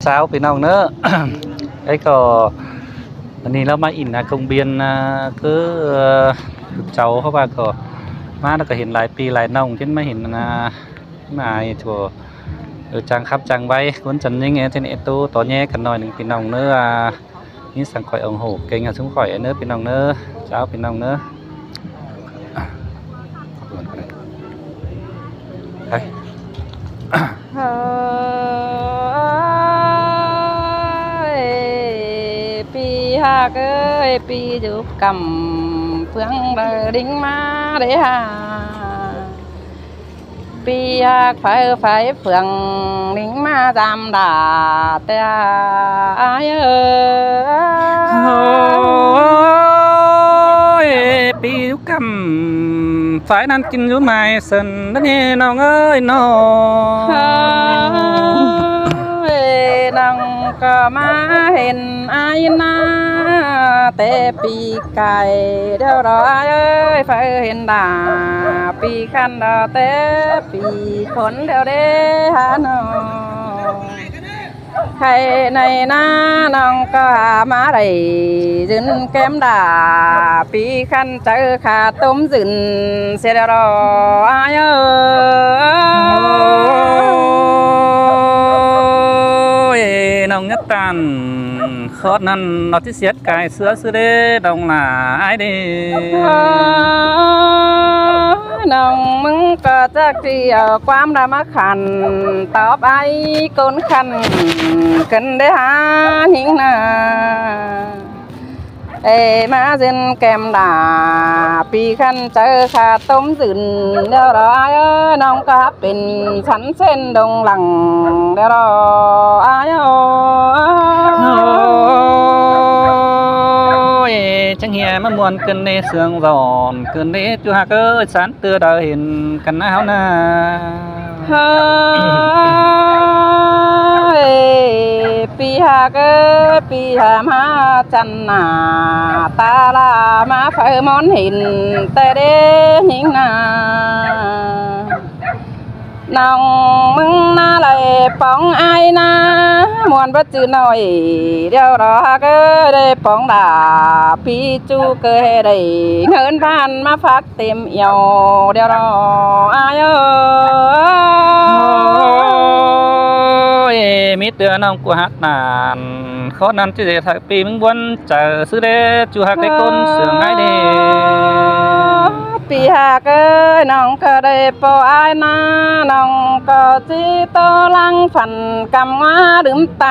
เช้าพี่น้องเนอะ ấy cóนี่เรามาอินนะcông viên cứ cháuเขาว่าก็มาแล้วก็เห็นหลายปีหลายน้องจนมาเห็นมาชัวจังครับจังไว้cuốn chân như nghe trên eto to nhé cần nói đừng pin nòng nữa ní sang khỏi ông hồ kênh xuống khỏi nữa pin nòng nữa cháu pin nòng nữa đây pi ha cái pi giúp cầm phương đời đinh ma để ha pi ha phải phương đinh ma giam đà te ai ơi pi giúp cầm phải ăn kinh giúp mai sân đó ngheน้องเอ้ยน้อง นังก็มาเห็นไอ้นาแต่ปีไก่เดี๋ยวรอเอ้ยไฟเห็นด่าปีคันดาแต่ปีคนเดี๋ยวเด้หาน้องใครในหน้าน้องก็หามาได้ยืนแก้มด่าปีคันเจอขาต้มยืนเสียเดี๋ยวรอไอ้เอ้ยน้องnhất tàn khó năn nóที่เสียดกายเสื้อซื้อเด้ดองหนาไอ้เด้น้องมึงก็จะเกี่ยวความดำขันตอบไอ้คนขันกันได้หาหิงนามาเส้นแก้มด่าปีขันเจอขาต้มจืนเดี๋ยวรอไอ้น้องก็เป็นฉันเส้นดงหลังเดี๋ยวรอไอ้chẳng hè mà muôn cơn đê sương giòn cơn đê chú hạc ơi sáng tưa đời hình cần áo na pi hạc ơi pi hà ma chân nà ta là ma phải món hình tê đê nhìn nàน้องมึงน่าเลยป้องไอ้นะมวนบ่จื้อหน่อยเดี๋ยวรอก็ได้ป้องด่าพี่จูเกยได้เงินพันมาพักเต็มเอี่ยวเดี๋ยวรอไอ้mít đưa nông của hát nàn khó năn chứ để thằng pi mình muốn chờ sư đê chú hạc cái con sướng ai đi ปีหากเอ้ยน้องก็ได้ปอไอ้นะน้องก็จีโตลังฝันกำว่าดื่มตา